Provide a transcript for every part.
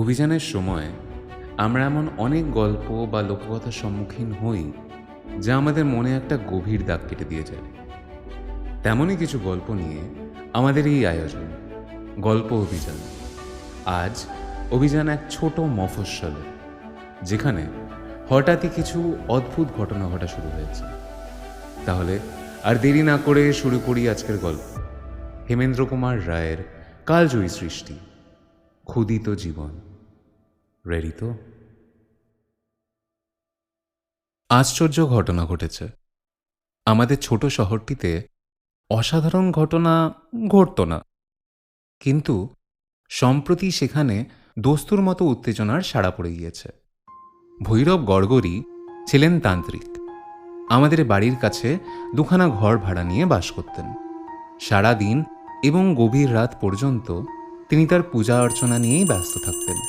অভিযানের সময় আমরা এমন অনেক গল্প বা লোককথার সম্মুখীন হই যা আমাদের মনে একটা গভীর দাগ কেটে দিয়ে যায়। তেমনই কিছু গল্প নিয়ে আমাদের এই আয়োজন, গল্প অভিযান। আজ অভিযান এক ছোট মফস্বলে, যেখানে হঠাৎই কিছু অদ্ভুত ঘটনা ঘটা শুরু হয়েছে। তাহলে আর দেরি না করে শুরু করি আজকের গল্প। হেমেন্দ্র কুমার রায়ের কালজয়ী সৃষ্টি, ক্ষুদিত জীবন। রেডি তো? আশ্চর্য ঘটনা ঘটেছে। আমাদের ছোট শহরটিতে অসাধারণ ঘটনা ঘটত না, কিন্তু সম্প্রতি সেখানে দস্তুর মতো উত্তেজনার সাড়া পড়ে গিয়েছে। ভৈরব গড়গড়ি ছিলেন তান্ত্রিক। আমাদের বাড়ির কাছে দুখানা ঘর ভাড়া নিয়ে বাস করতেন। সারা দিন এবং গভীর রাত পর্যন্ত তিনি তার পূজা অর্চনা নিয়েই ব্যস্ত থাকতেন।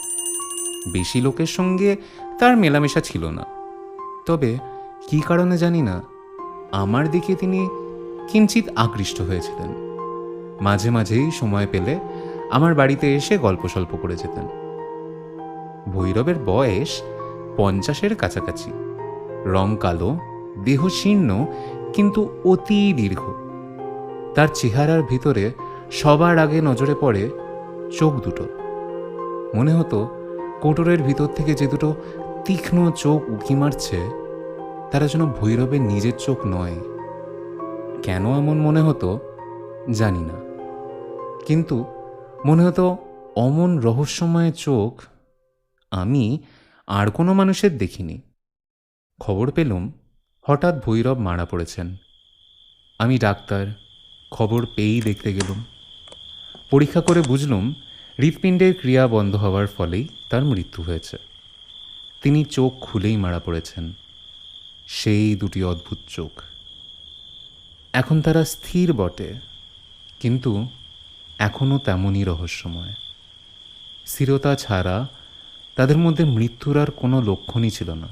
বেশি লোকের সঙ্গে তার মেলামেশা ছিল না, তবে কী কারণে জানি না, আমার দিকে তিনি কিঞ্চিত আকৃষ্ট হয়েছিলেন। মাঝে মাঝেই সময় পেলে আমার বাড়িতে এসে গল্প সল্প করে যেতেন। ভৈরবের বয়স 50-এর কাছাকাছি, রং কালো, দেহ শীর্ণ কিন্তু অতি দীর্ঘ। তার চেহারার ভিতরে সবার আগে নজরে পড়ে চোখ দুটো। মনে হতো কোটরের ভিতর থেকে যে দুটো তীক্ষ্ণ চোখ উঁকি মারছে, তারা যেন ভৈরবের নিজের চোখ নয়। কেন এমন মনে হতো জানি না, কিন্তু মনে হতো অমন রহস্যময় চোখ আমি আর কোনো মানুষের দেখিনি। খবর পেলুম হঠাৎ ভৈরব মারা পড়েছেন। আমি ডাক্তার, খবর পেয়েই দেখতে গেলুম। পরীক্ষা করে বুঝলুম হৃৎপিণ্ডের ক্রিয়া বন্ধ হওয়ার ফলেই তার মৃত্যু হয়েছে। তিনি চোখ খুলেই মারা পড়েছেন। সেই দুটি অদ্ভুত চোখ। এখন তারা স্থির বটে, কিন্তু এখনও তেমনই রহস্যময়। স্থিরতা ছাড়া তাদের মধ্যে মৃত্যুর আর কোনো লক্ষণই ছিল না।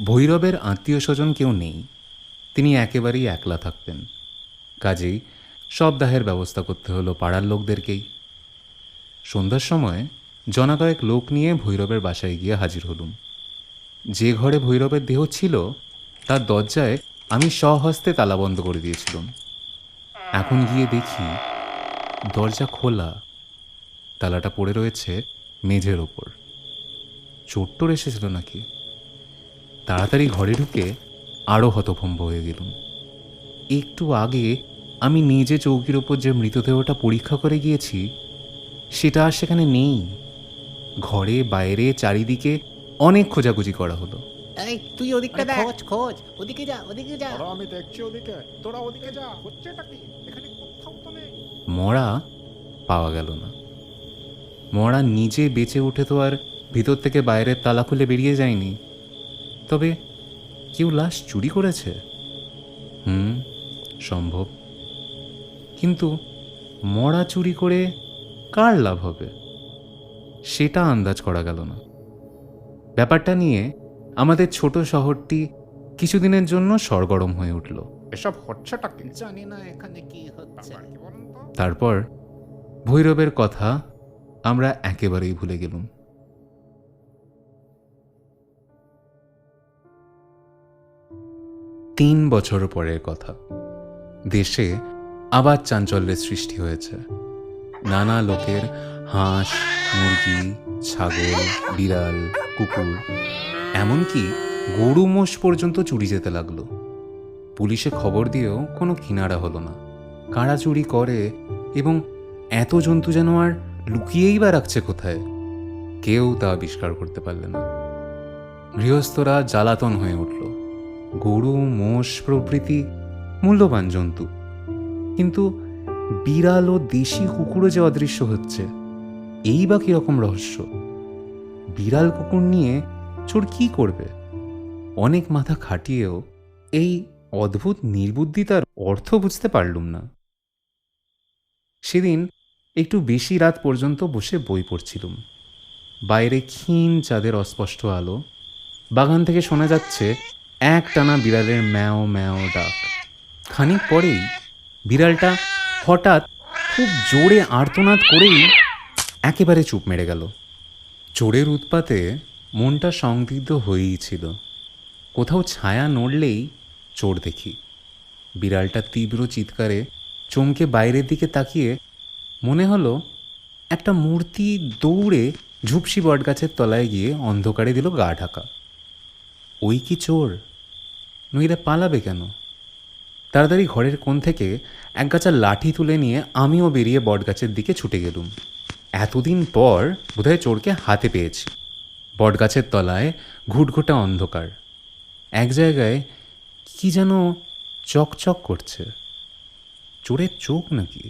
ভৈরবের আত্মীয় স্বজন কেউ নেই, তিনি একেবারেই একলা থাকতেন। কাজেই সব দাহের ব্যবস্থা করতে হলো পাড়ার লোকদেরকেই। সন্ধ্যার সময় জনাকয়েক লোক নিয়ে ভৈরবের বাসায় গিয়ে হাজির হলুম। যে ঘরে ভৈরবের দেহ ছিল তার দরজায় আমি স্বহস্তে তালা বন্ধ করে দিয়েছিলাম। এখন গিয়ে দেখি দরজা খোলা, তালাটা পড়ে রয়েছে মেঝের ওপর। চোট্টর এসেছিল নাকি? তাড়াতাড়ি ঘরে ঢুকে আরও হতভম্ব হয়ে গেলুম। একটু আগে আমি নিজে চৌকির ওপর যে মৃতদেহটা পরীক্ষা করে গিয়েছি, সেটা আর সেখানে নেই। ঘরে বাইরে চারিদিকে অনেক খোঁজাখুঁজি করা হলো। এই তুই ওদিকটা দেখ, খোঁজ খোঁজ, ওদিকে যা, ওদিকে যা। আমি দেখছি ওদিকে, তোরা ওদিকে যা। হচ্ছেটা কি? এখানে কোথাও তো নেই। মরা পাওয়া গেল না। মরা নিজে বেঁচে উঠে তো আর ভিতর থেকে বাইরের তালা খুলে বেরিয়ে যায়নি। তবে কেউ লাশ চুরি করেছে? সম্ভব, কিন্তু মরা চুরি করে কার লাভ হবে সেটা আন্দাজ করা গেল না। ব্যাপারটা নিয়ে আমাদের ছোট শহরটি কিছুদিনের জন্য সরগরম হয়ে উঠল। এসব হচ্ছেটা কি? জানি না এখানে কি হচ্ছে। ব্যাপার কি বলুন তো? তারপর ভৈরবের কথা আমরা একেবারেই ভুলে গেলুম। তিন বছর পরের কথা। দেশে আবার চাঞ্চল্যের সৃষ্টি হয়েছে। নানা লোকের হাঁস, মুরগি, ছাগল, বিড়াল, কুকুর, এমনকি গরু মোষ পর্যন্ত চুরি যেতে লাগলো। পুলিশে খবর দিয়েও কোনো কিনারা হলো না। কারা চুরি করে এবং এত জন্তু যেন আর লুকিয়েই বা রাখছে কোথায়, কেউ তা আবিষ্কার করতে পারলে না। গৃহস্থরা জ্বালাতন হয়ে উঠল। গরু মোষ প্রভৃতি মূল্যবান জন্তু, কিন্তু বিড়াল ও দেশি কুকুরও যে অদৃশ্য হচ্ছে, এই বা কিরকম রহস্য? বিড়াল কুকুর নিয়ে চোর কি করবে? অনেক মাথা খাটিয়েও এই অদ্ভুত নির্বুদ্ধিতার অর্থ বুঝতে পারলুম না। সেদিন একটু বেশি রাত পর্যন্ত বসে বই পড়ছিলুম। বাইরে ক্ষীণ চাঁদের অস্পষ্ট আলো। বাগান থেকে শোনা যাচ্ছে একটানা বিড়ালের ম্যাও ম্যাও ডাক। খানিক পরেই বিড়ালটা হঠাৎ খুব জোরে আর্তনাদ করেই একেবারে চুপ মেরে গেল। চোরের উৎপাতে মনটা সংদিগ্ধ হয়েই ছিল। কোথাও ছায়া নড়লেই চোর দেখি। বিড়ালটা তীব্র চিৎকারে চমকে বাইরের দিকে তাকিয়ে মনে হলো একটা মূর্তি দৌড়ে ঝুপসি বটগাছের তলায় গিয়ে অন্ধকারে দিল গা ঢাকা। ওই কি চোর? নইলে পালাবে কেন? তাড়াতাড়ি ঘরের কোণ থেকে একগাছা লাঠি তুলে নিয়ে আমিও বেরিয়ে বটগাছের দিকে ছুটে গেলুম। এতদিন পর বোধহয় চোরকে হাতে পেয়েছি। বটগাছের তলায় ঘুটঘুটা অন্ধকার। এক জায়গায় কি যেন চকচক করছে। চোরের চোখ নাকি?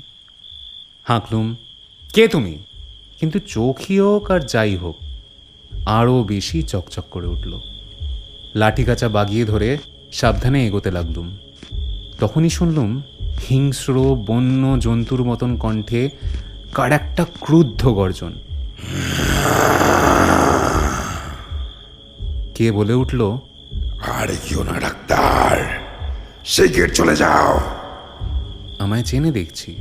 হাঁকলুম, কে তুমি? কিন্তু চোখই হোক আর যাই হোক, আরও বেশি চকচক করে উঠল। লাঠিগাছা বাগিয়ে ধরে সাবধানে এগোতে লাগলুম। তখনই শুনলুম হিংস্র বন্য জন্তুর মতন কণ্ঠে কার একটা ক্রুদ্ধ গর্জন। কে বলে উঠল, আরে কেউ না ডাক্তার, সেই গেট চলে যাও। আমায় চেনে দেখছি।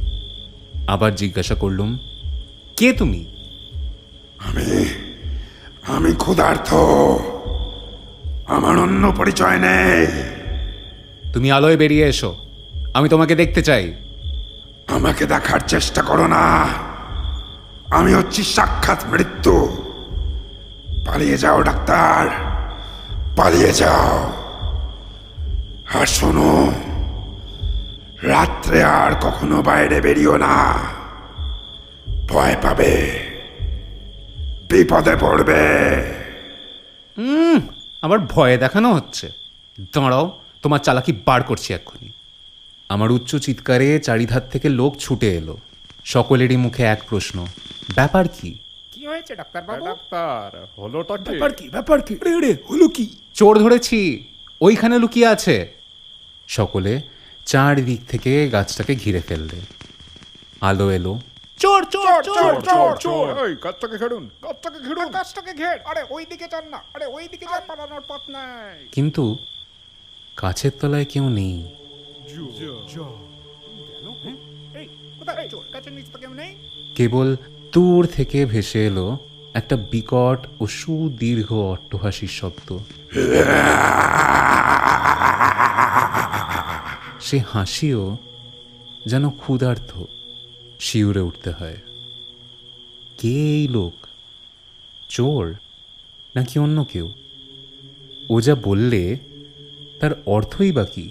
আবার জিজ্ঞাসা করলুম, কে তুমি? আমি ক্ষুধার্ত, আমার অন্য পরিচয় নেই। তুমি আলোয় বেরিয়ে এসো, আমি তোমাকে দেখতে চাই। আমাকে দেখার চেষ্টা করো না, আমি হচ্ছি সাক্ষাৎ মৃত্যু। পালিয়ে যাও ডাক্তার, পালিয়ে যাও। আর শোনো, রাত্রে আর কখনো বাইরে বেরিও না, ভয় পাবে, বিপদে পড়বে। আমার ভয়ে দেখানো হচ্ছে। দাঁড়াও, তোমার চালাকি বার করছি এক্ষুনি। আমার উচ্চ চিৎকারে চারিধার থেকে লোক ছুটে এলো। সকলেরই মুখে এক প্রশ্ন, ব্যাপার কি? কি হয়েছে ডাক্তার বাবু? ডাক্তার হলোটা কি? ব্যাপার কি রে, হলো কি? চোর ধরেছি, ওইখানে লুকিয়ে আছে। সকলে চারদিক থেকে গাছটাকে ঘিরে ফেললে। আলো এলো। চোর চোর চোর চোর চোর! এই গাছটাকে ঘেরুন, গাছটাকে ঘেরুন, গাছটাকে ঘের। আরে ওই দিকে যান না, আরে ওই দিকে যান, পালানোর পথ নাই। কিন্তু গাছের তলায় কেউ নেই। এই কোথায় চোর? গাছের নিচ তো কেউ নেই। কেবল দূর থেকে ভেসে এলো একটা বিকট ও সুদীর্ঘ অট্টহাসির শব্দ। সে হাসিও যেন ক্ষুধার্ত, শিউরে উঠতে হয়। কে এই লোক? চোর নাকি অন্য কেউ? ও যা বললে তার অর্থই বা কি?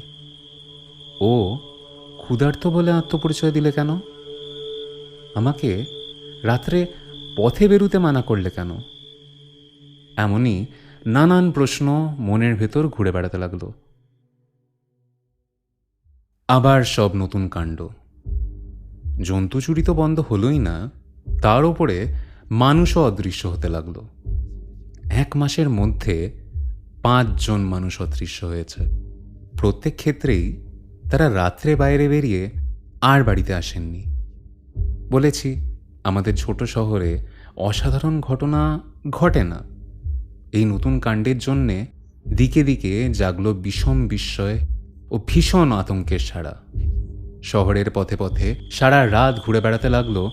ও ক্ষুধার্ত বলে আত্মপরিচয় দিলে কেন? আমাকে রাত্রে পথে বেরুতে মানা করলে কেন? এমনই নানান প্রশ্ন মনের ভেতর ঘুরে বেড়াতে লাগলো। আবার সব নতুন কাণ্ড। জন্তু চুরি তো বন্ধ হলোই না, তার ওপরে মানুষও অদৃশ্য হতে লাগলো। 1 মাসের মধ্যে 5 জন মানুষ অদৃশ্য হয়েছে। প্রত্যেক ক্ষেত্রেই তারা রাত্রে বাইরে বেরিয়ে আর বাড়িতে আসেননি। বলেছি, আমাদের ছোট শহরে অসাধারণ ঘটনা ঘটে না। এই নতুন কাণ্ডের জন্যে দিকে দিকে জাগলো বিষম বিস্ময় ও ভীষণ আতঙ্কের সাড়া। শহরের পথে পথে সারা রাত ঘুরে বেড়াতে লাগলো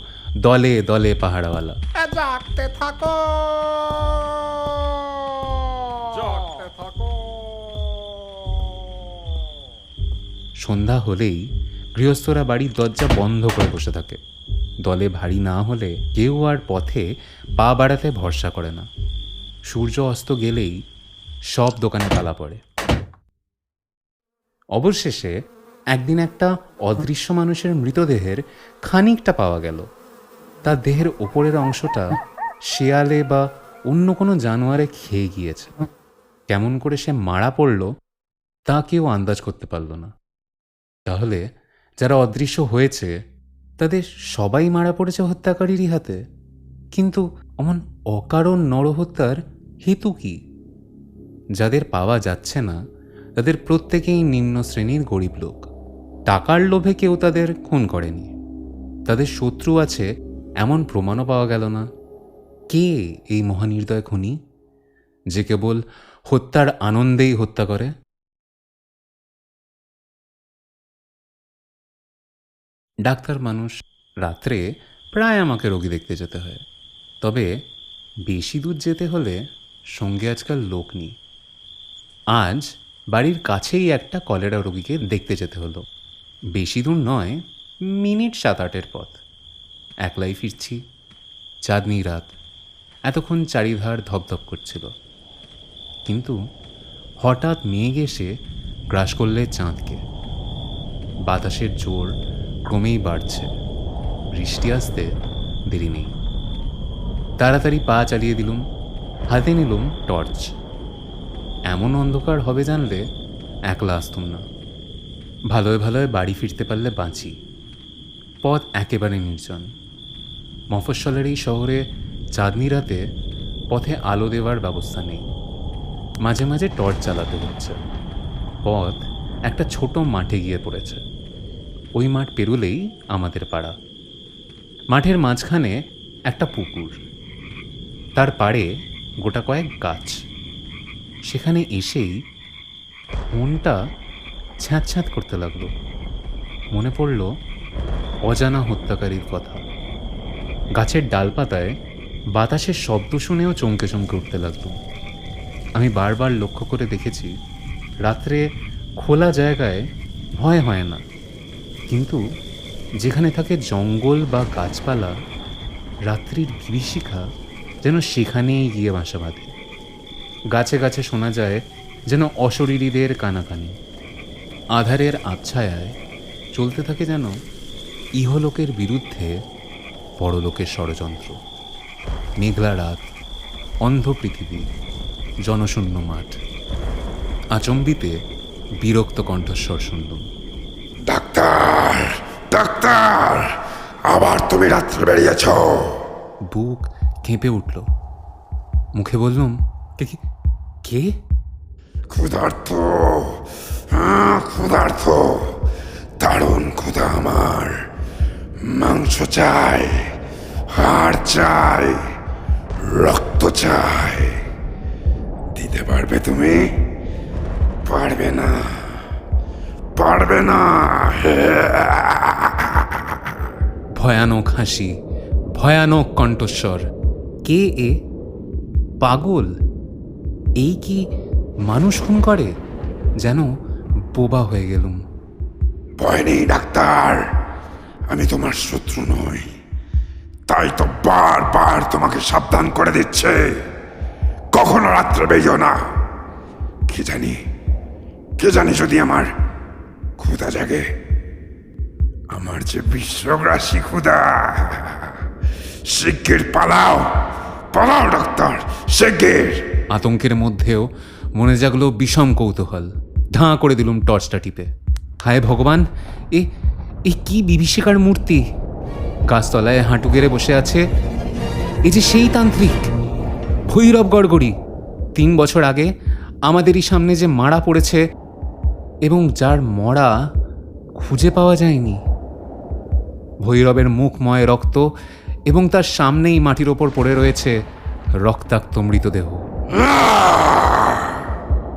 দলে দলে পাহারাওয়ালা। জাগতে থাকো, জাগতে থাকো। সন্ধ্যা হলেই গৃহস্থরা বাড়ির দরজা বন্ধ করে বসে থাকে। দলে ভারী না হলে কেউ আর পথে পা বাড়াতে ভরসা করে না। সূর্য অস্ত গেলেই সব দোকানে তালা পড়ে। অবশেষে একদিন একটা অদৃশ্য মানুষের মৃতদেহের খানিকটা পাওয়া গেল। তার দেহের ওপরের অংশটা শেয়ালে বা অন্য কোনো জানোয়ারে খেয়ে গিয়েছে। কেমন করে সে মারা পড়ল তা কেউ আন্দাজ করতে পারল না। তাহলে যারা অদৃশ্য হয়েছে তাদের সবাই মারা পড়েছে হত্যাকারীরই হাতে। কিন্তু অমন অকারণ নরহত্যার হেতু কি? যাদের পাওয়া যাচ্ছে না তাদের প্রত্যেকেই নিম্ন শ্রেণীর গরিব লোক। টাকার লোভে কেউ তাদের খুন করেনি। তাদের শত্রু আছে এমন প্রমাণও পাওয়া গেল না। কে এই মহানির্দয় খুনি, যে কেবল হত্যার আনন্দেই হত্যা করে? ডাক্তার মানুষ, রাত্রে প্রায় আমাকে রোগী দেখতে যেতে হয়। তবে বেশি দূর যেতে হলে সঙ্গে আজকাল লোক নেই। আজ বাড়ির কাছেই একটা কলেরা রোগীকে দেখতে যেতে হলো। বেশি দূর নয়, মিনিট 7-8 পথ। একলাই ফিরছি, চাঁদনি রাত। এতক্ষণ চারিধার ধপধপ করছিল, কিন্তু হঠাৎ মেঘ এসে গ্রাস করলে চাঁদকে। বাতাসের জোর ক্রমেই বাড়ছে, বৃষ্টি আসতে দেরি নেই। তাড়াতাড়ি পা চালিয়ে দিলুম, হাতে নিলুম টর্চ। এমন অন্ধকার হবে জানলে একলা আসতুম না। ভালোয় ভালোয় বাড়ি ফিরতে পারলে বাঁচি। পথ একেবারে নির্জন। মফস্বলের এই শহরে চাঁদনি রাতে পথে আলো দেওয়ার ব্যবস্থা নেই, মাঝে মাঝে টর্চ চালাতে হচ্ছে। পথ একটা ছোট মাঠে গিয়ে পড়েছে। ওই মাঠ পেরুলেই আমাদের পাড়া। মাঠের মাঝখানে একটা পুকুর, তার পাড়ে গোটা কয়েক গাছ। সেখানে এসেই মনটা ছ্যাঁত ছ্যাঁত করতে লাগলো। মনে পড়ল অজানা হত্যাকারীর কথা। গাছের ডালপাতায় বাতাসের শব্দ শুনেও চমকে চমকে উঠতে লাগলো। আমি বারবার লক্ষ্য করে দেখেছি, রাত্রে খোলা জায়গায় ভয় হয় না, কিন্তু যেখানে থাকে জঙ্গল বা গাছপালা, রাত্রির বিভীষিকা যেন সেখানেই গিয়ে বাসা বাঁধে। গাছে গাছে শোনা যায় যেন অশরীরীদের কানাকানি। আধারের আবছায়ায় চলতে থাকে যেন ইহলোকের বিরুদ্ধে পরলোকের ষড়যন্ত্র। মেঘলা রাত, অন্ধ পৃথিবী, জনশূন্য মাঠ। আচম্বিতে বিরক্ত কণ্ঠস্বর শুনলুম। ডাক্তার, ডাক্তার, আবার তুমি রাত্রে বেরিয়েছ? বুক কেঁপে উঠল। মুখে বললুম, কে? ক্ষুধার্ত, ক্ষুধার্ত, দারুণ ক্ষুধা আমার। মাংস চাই, হাড় চাই, রক্ত চাই। দিতে পারবে তুমি? পারবে না, পারবে না। ভয়ানক হাসি, ভয়ানক কণ্ঠস্বর। কে এ? পাগল? এই কি মানুষ খুন করে? যেন বোবা হয়ে গেলুম। ভয় নেই ডাক্তার, আমি তোমার শত্রু নই। তাই তো বারবার তোমাকে সাবধান করে দিচ্ছে, কখনো রাত্রে বেরিও না। কে জানি যদি আমার ক্ষুধা জাগে, আমার যে বিশ্বগ্রাসী ক্ষুধা। শিগগির পালাও, পালাও ডাক্তার, শিগগির। আতঙ্কের মধ্যেও মনে জাগলো বিষম কৌতূহল। ধাঁ করে দিলুম টর্চটা টিপে। হায় ভগবান, এ কি বিভীষিকার মূর্তি! গাছতলায় হাঁটু গেড়ে বসে আছে এ যে সেই তান্ত্রিক ভৈরব গড়গড়ি। 3 বছর আগে আমাদেরই সামনে যে মারা পড়েছে, এবং যার মরা খুঁজে পাওয়া যায়নি। ভৈরবের মুখময় রক্ত, এবং তার সামনেই মাটির ওপর পড়ে রয়েছে রক্তাক্ত মৃতদেহ।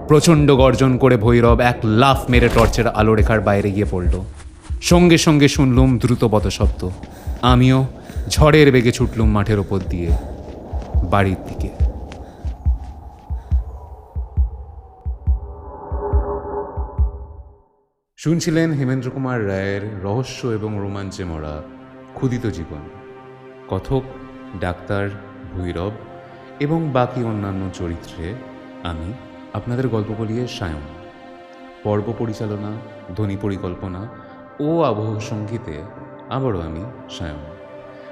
প্রচণ্ড গর্জন করে ভৈরব এক লাফ মেরে টর্চের আলো রেখার বাইরে গিয়ে পড়ল। সঙ্গে সঙ্গে শুনলুম দ্রুত পদশব্দ। আমিও ঝড়ের বেগে ছুটলুম মাঠের ওপর দিয়ে বাড়ির দিকে। শুনছিলেন হেমেন্দ্র কুমার রায়ের রহস্য এবং রোমাঞ্চে মরা ক্ষুদিত জীবন। কথক ডাক্তার ভৈরব এবং বাকি অন্যান্য চরিত্রে আমি আপনাদের গল্প বলিয়ে সায়ন। পর্ব পরিচালনা, ধ্বনি পরিকল্পনা ও আবহ সঙ্গীতে আবারও আমি সায়ন।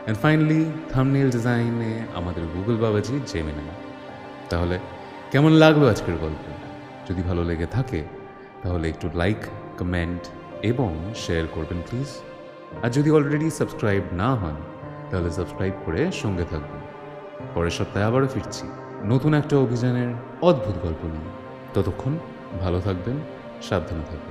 অ্যান্ড ফাইনালি থাম্বনেল ডিজাইনে আমাদের গুগল বাবাজি জেমিনাই। তাহলে কেমন লাগলো আজকের গল্প? যদি ভালো লেগে থাকে তাহলে একটু লাইক, কমেন্ট এবং শেয়ার করবেন প্লিজ। আর যদি অলরেডি সাবস্ক্রাইব না হন তাহলে সাবস্ক্রাইব করে সঙ্গে থাকবেন। পরের সপ্তাহে আবারও ফিরছি নতুন একটা অভিযানের অদ্ভুত গল্প নিয়ে। ততক্ষণ ভালো থাকবেন, সাবধানে থাকবেন।